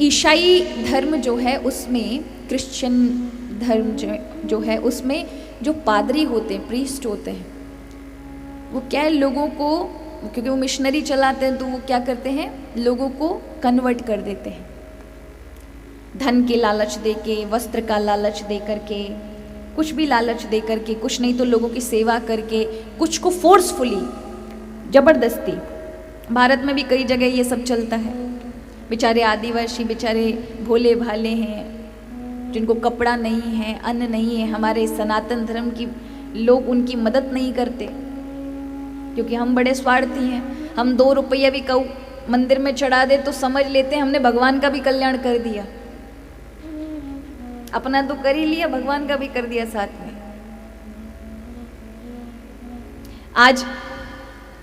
ईसाई धर्म जो है उसमें, क्रिश्चियन धर्म जो है उसमें जो पादरी होते हैं, प्रीस्ट होते हैं, वो क्या है, लोगों को, क्योंकि वो मिशनरी चलाते हैं तो वो क्या करते हैं, लोगों को कन्वर्ट कर देते हैं, धन के लालच दे के, वस्त्र का लालच दे करके, कुछ भी लालच दे करके, कुछ नहीं तो लोगों की सेवा करके, कुछ को फोर्सफुली, जबरदस्ती। भारत में भी कई जगह ये सब चलता है। बेचारे आदिवासी बेचारे भोले भाले हैं, जिनको कपड़ा नहीं है, अन्न नहीं है, हमारे सनातन धर्म की लोग उनकी मदद नहीं करते, क्योंकि हम बड़े स्वार्थी हैं। हम 2 रुपया भी कऊ मंदिर में चढ़ा दे तो समझ लेते हैं हमने भगवान का भी कल्याण कर दिया, अपना तो कर ही लिया, भगवान का भी कर दिया साथ में। आज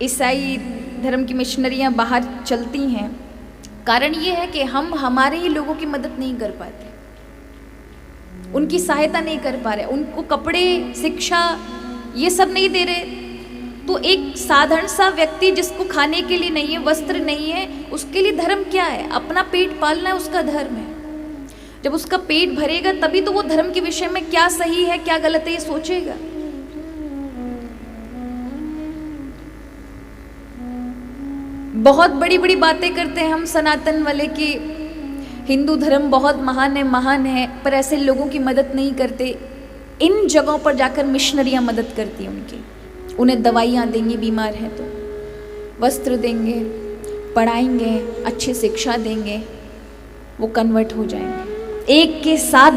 ईसाई धर्म की मिशनरियां बाहर चलती हैं, कारण ये है कि हम हमारे ही लोगों की मदद नहीं कर पाते, उनकी सहायता नहीं कर पा रहे, उनको कपड़े, शिक्षा ये सब नहीं दे रहे। तो एक साधारण सा व्यक्ति जिसको खाने के लिए नहीं है, वस्त्र नहीं है, उसके लिए धर्म क्या है? अपना पेट पालना है, उसका धर्म है। जब उसका पेट भरेगा तभी तो वो धर्म के विषय में क्या सही है क्या गलत है ये सोचेगा। बहुत बड़ी बड़ी बातें करते हैं हम सनातन वाले कि हिंदू धर्म बहुत महान है, पर ऐसे लोगों की मदद नहीं करते। इन जगहों पर जाकर मिशनरियां मदद करती हैं उनकी, उन्हें दवाइयाँ देंगी, बीमार हैं तो वस्त्र देंगे, पढ़ाएंगे, अच्छी शिक्षा देंगे, वो कन्वर्ट हो जाएंगे। एक के साथ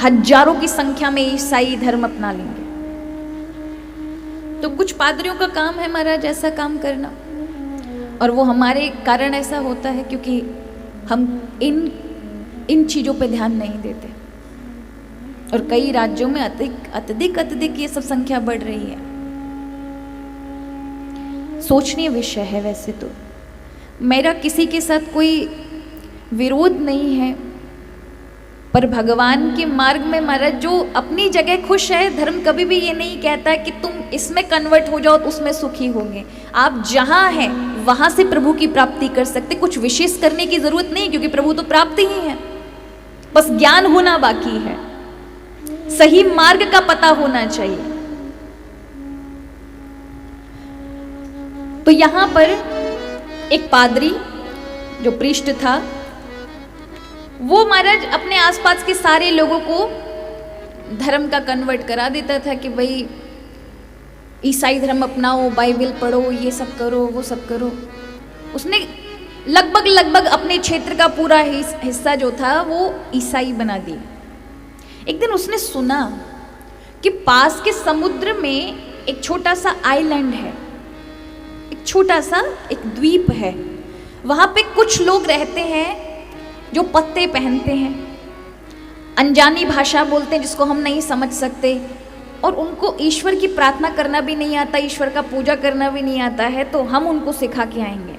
हजारों की संख्या में ईसाई धर्म अपना लेंगे। तो कुछ पादरियों का काम है महाराज ऐसा काम करना, और वो हमारे कारण ऐसा होता है क्योंकि हम इन चीज़ों पे ध्यान नहीं देते, और कई राज्यों में अत्यधिक ये सब संख्या बढ़ रही है। सोचनीय विषय है। वैसे तो मेरा किसी के साथ कोई विरोध नहीं है, पर भगवान के मार्ग में महाराज जो अपनी जगह खुश है, धर्म कभी भी ये नहीं कहता कि तुम इसमें कन्वर्ट हो जाओ तो उसमें सुखी होंगे। आप जहाँ हैं वहाँ से प्रभु की प्राप्ति कर सकते, कुछ विशेष करने की जरूरत नहीं, क्योंकि प्रभु तो प्राप्ति ही है, बस ज्ञान होना बाकी है, सही मार्ग का पता होना चाहिए। तो यहां पर एक पादरी जो प्रीस्ट था, वो महाराज अपने आसपास के सारे लोगों को धर्म का कन्वर्ट करा देता था कि भाई ईसाई धर्म अपनाओ, बाइबल पढ़ो, ये सब करो, वो सब करो। उसने लगभग अपने क्षेत्र का पूरा हिस्सा जो था वो ईसाई बना दी। एक दिन उसने सुना कि पास के समुद्र में एक छोटा सा आइलैंड है, एक छोटा सा एक द्वीप है, वहां पे कुछ लोग रहते हैं जो पत्ते पहनते हैं, अनजानी भाषा बोलते हैं जिसको हम नहीं समझ सकते, और उनको ईश्वर की प्रार्थना करना भी नहीं आता, ईश्वर का पूजा करना भी नहीं आता है, तो हम उनको सिखा के आएंगे।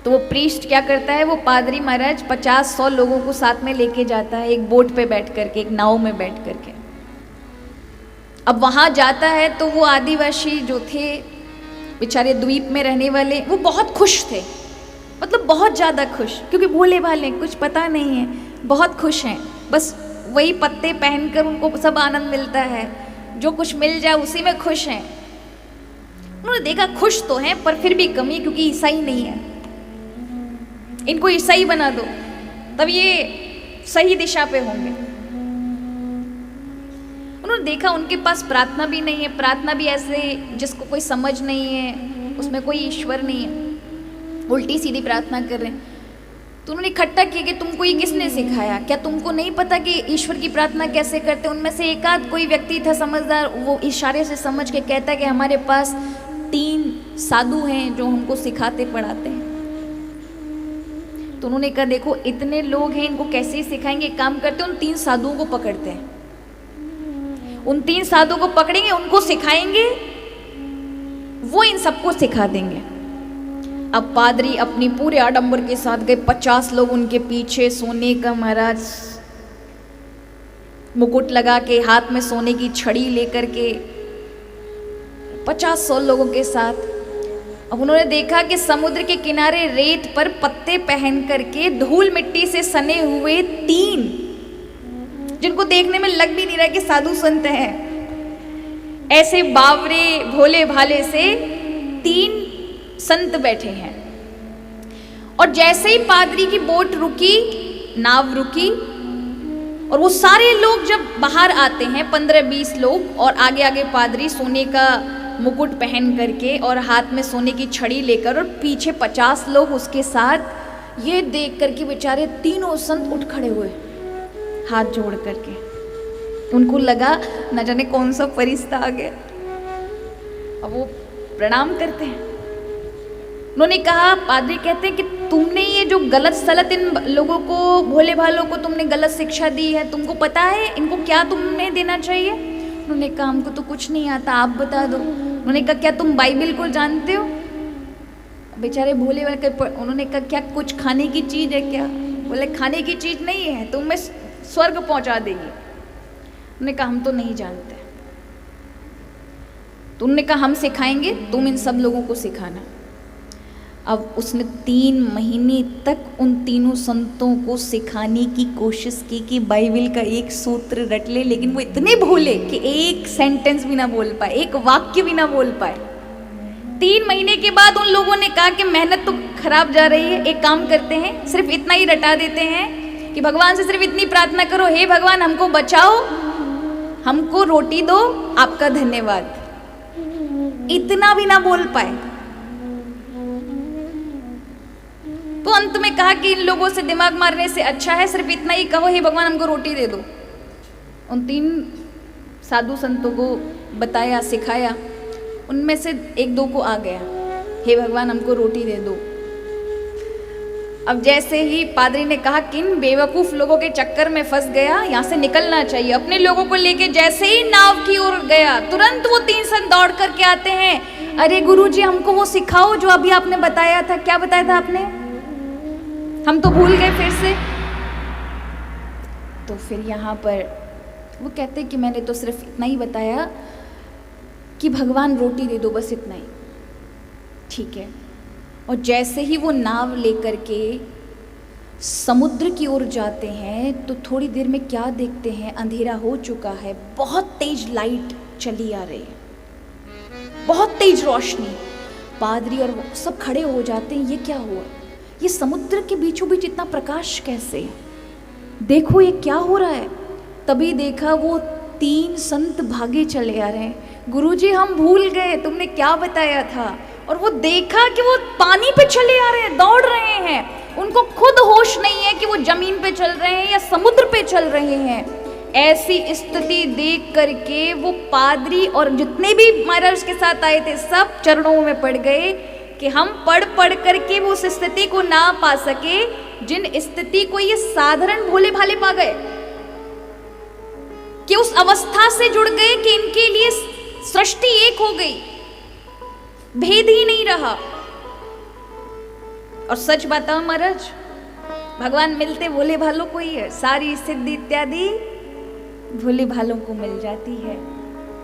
तो वो प्रीस्ट क्या करता है, वो पादरी महाराज 50-100 लोगों को साथ में लेके जाता है, एक बोट पे बैठ करके, एक नाव में बैठ करके। अब वहां जाता है तो वो आदिवासी जो थे बेचारे द्वीप में रहने वाले, वो बहुत खुश थे, मतलब बहुत ज़्यादा खुश, क्योंकि भोले भाले, कुछ पता नहीं है, बहुत खुश हैं, बस वही पत्ते पहनकर उनको सब आनंद मिलता है, जो कुछ मिल जाए उसी में खुश हैं। उन्होंने देखा खुश तो हैं पर फिर भी कमी, क्योंकि ईसाई नहीं है, इनको ईसाई बना दो तब ये सही दिशा पे होंगे। उन्होंने देखा उनके पास प्रार्थना भी नहीं है, प्रार्थना भी ऐसे जिसको कोई समझ नहीं है, उसमें कोई ईश्वर नहीं है, उल्टी सीधी प्रार्थना कर रहे हैं। तो उन्होंने इकट्ठा किया कि तुमको ये किसने सिखाया, क्या तुमको नहीं पता कि ईश्वर की प्रार्थना कैसे करते? उनमें से एक आध कोई व्यक्ति था समझदार, वो इशारे से समझ के कहता कि हमारे पास 3 साधु हैं जो हमको सिखाते पढ़ाते हैं। तो उन्होंने कहा देखो इतने लोग हैं, इनको कैसे सिखाएंगे, काम करते उन 3 साधुओं को पकड़ते हैं, उन 3 साधुओं को पकड़ेंगे, उनको सिखाएंगे, वो इन सबको सिखा देंगे। अब पादरी अपनी पूरे आडंबर के साथ गए, 50 लोग उनके पीछे, सोने का महाराज मुकुट लगा के, हाथ में सोने की छड़ी लेकर के 50-100 लोगों के साथ अब उन्होंने देखा कि समुद्र के किनारे रेत पर पत्ते पहन करके धूल मिट्टी से सने हुए 3, जिनको देखने में लग भी नहीं रहा कि साधु संत हैं, ऐसे बावरे भोले भाले से 3 संत बैठे हैं। और जैसे ही पादरी की बोट रुकी, नाव रुकी, और वो सारे लोग जब बाहर आते हैं 15-20 लोग, और आगे आगे पादरी सोने का मुकुट पहन करके और हाथ में सोने की छड़ी लेकर, और पीछे 50 लोग उसके साथ, ये देख करके बेचारे तीनों संत उठ खड़े हुए हाथ जोड़ करके। उनको लगा न जाने कौन सा फरिश्ता आ गया। अब वो प्रणाम करते हैं। उन्होंने कहा, पादरी कहते हैं कि तुमने ये जो गलत सलत इन लोगों को, भोले भालों को तुमने गलत शिक्षा दी है, तुमको पता है इनको क्या तुमने देना चाहिए? उन्होंने कहा, हमको तो कुछ नहीं आता, आप बता दो। उन्होंने कहा, क्या तुम बाइबिल को जानते हो? बेचारे भोले वाले, उन्होंने कहा, क्या कुछ खाने की चीज़ है क्या? बोले, खाने की चीज़ नहीं है, तुम्हें स्वर्ग पहुंचा देगी। उन्होंने कहा, हम तो नहीं जानते। तो उन्होंने कहा, हम सिखाएंगे, तुम इन सब लोगों को सिखाना। अब उसने 3 महीने तक उन तीनों संतों को सिखाने की कोशिश की कि बाइबिल का एक सूत्र रट ले, लेकिन वो इतने भोले कि एक सेंटेंस भी ना बोल पाए, एक वाक्य भी ना बोल पाए। 3 महीने के बाद उन लोगों ने कहा कि मेहनत तो खराब जा रही है, एक काम करते हैं, सिर्फ इतना ही रटा देते हैं कि भगवान से सिर्फ इतनी प्रार्थना करो, हे भगवान हमको बचाओ, हमको रोटी दो, आपका धन्यवाद। इतना भी ना बोल पाए। तो अंत में कहा कि इन लोगों से दिमाग मारने से अच्छा है सिर्फ इतना ही कहो, हे भगवान हमको रोटी दे दो। उन 3 साधु संतों को बताया, सिखाया। उनमें से 1-2 को आ गया, हे भगवान हमको रोटी दे दो। अब जैसे ही पादरी ने कहा, किन बेवकूफ लोगों के चक्कर में फंस गया, यहाँ से निकलना चाहिए। अपने लोगों को लेके जैसे ही नाव की ओर गया, तुरंत वो 3 संत दौड़ करके आते हैं, अरे गुरुजी हमको वो सिखाओ जो अभी आपने बताया था। क्या बताया था आपने? हम तो भूल गए फिर से। तो फिर यहाँ पर वो कहते कि मैंने तो सिर्फ इतना ही बताया कि भगवान रोटी दे दो, बस इतना ही। ठीक है। और जैसे ही वो नाव लेकर के समुद्र की ओर जाते हैं तो थोड़ी देर में क्या देखते हैं, अंधेरा हो चुका है, बहुत तेज लाइट चली आ रही है, बहुत तेज रोशनी। पादरी और सब खड़े हो जाते हैं, ये क्या हुआ? ये समुद्र के बीचों बीच इतना प्रकाश कैसे? देखो ये क्या हो रहा है। तभी देखा वो 3 संत भागे चले आ रहे हैं, गुरुजी हम भूल गए, तुमने क्या बताया था। और वो देखा कि वो पानी पे चले आ रहे हैं, दौड़ रहे हैं। उनको खुद होश नहीं है कि वो जमीन पे चल रहे हैं या समुद्र पे चल रहे हैं। ऐसी स्थिति देख करके वो पादरी और जितने भी महाराज के साथ आए थे सब चरणों में पड़ गए कि हम पढ़ करके वो उस स्थिति को ना पा सके जिन स्थिति को ये साधारण भोले भाले पा गए, कि उस अवस्था से जुड़ गए कि इनके लिए सृष्टि एक हो गई, भेद ही नहीं रहा। और सच बताओ महाराज, भगवान मिलते भोले भालों को ही है, सारी सिद्धि इत्यादि भोले भालों को मिल जाती है।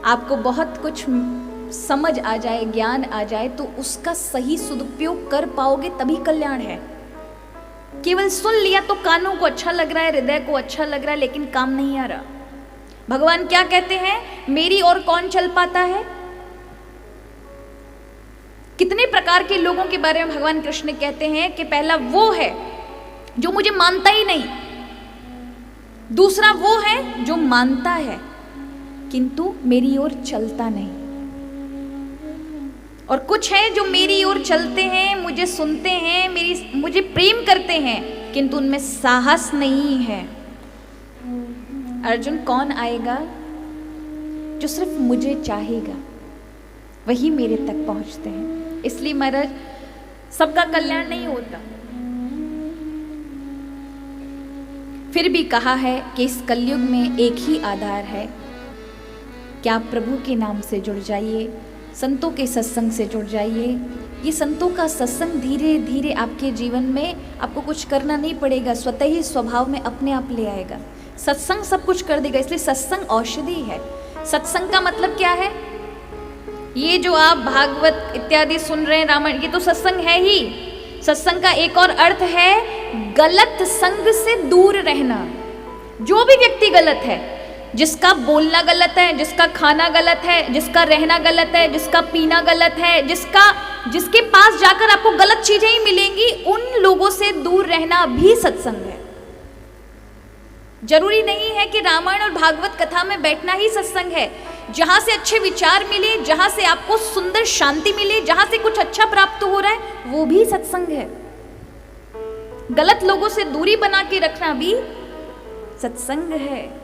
आपको बहुत कुछ समझ आ जाए, ज्ञान आ जाए तो उसका सही सदुपयोग कर पाओगे तभी कल्याण है। केवल सुन लिया तो कानों को अच्छा लग रहा है, हृदय को अच्छा लग रहा है, लेकिन काम नहीं आ रहा। भगवान क्या कहते हैं, मेरी और कौन चल पाता है। कितने प्रकार के लोगों के बारे में भगवान कृष्ण कहते हैं कि पहला वो है जो मुझे मानता ही नहीं, दूसरा वो है जो मानता है किंतु मेरी ओर चलता नहीं, और कुछ है जो मेरी ओर चलते हैं, मुझे सुनते हैं, मुझे प्रेम करते हैं, किंतु उनमें साहस नहीं है। अर्जुन, कौन आएगा जो सिर्फ मुझे चाहेगा, वही मेरे तक पहुंचते हैं। इसलिए महाराज सबका कल्याण नहीं होता। फिर भी कहा है कि इस कलयुग में एक ही आधार है कि आप प्रभु के नाम से जुड़ जाइए, संतों के सत्संग से जुड़ जाइए। ये संतों का सत्संग धीरे धीरे आपके जीवन में आपको कुछ करना नहीं पड़ेगा, स्वतः ही स्वभाव में अपने आप ले आएगा। सत्संग सब कुछ कर देगा, इसलिए सत्संग औषधि है। सत्संग का मतलब क्या है? ये जो आप भागवत इत्यादि सुन रहे हैं, रामायण, ये तो सत्संग है ही। सत्संग का एक और अर्थ है गलत संग से दूर रहना। जो भी व्यक्ति गलत है, जिसका बोलना गलत है, जिसका खाना गलत है, जिसका रहना गलत है, जिसका पीना गलत है, जिसके पास जाकर आपको गलत चीजें ही मिलेंगी, उन लोगों से दूर रहना भी सत्संग है। जरूरी नहीं है कि रामायण और भागवत कथा में बैठना ही सत्संग है। जहां से अच्छे विचार मिले, जहां से आपको सुंदर शांति मिले, जहां से कुछ अच्छा प्राप्त हो रहा है, वो भी सत्संग है। गलत लोगों से दूरी बना के रखना भी सत्संग है।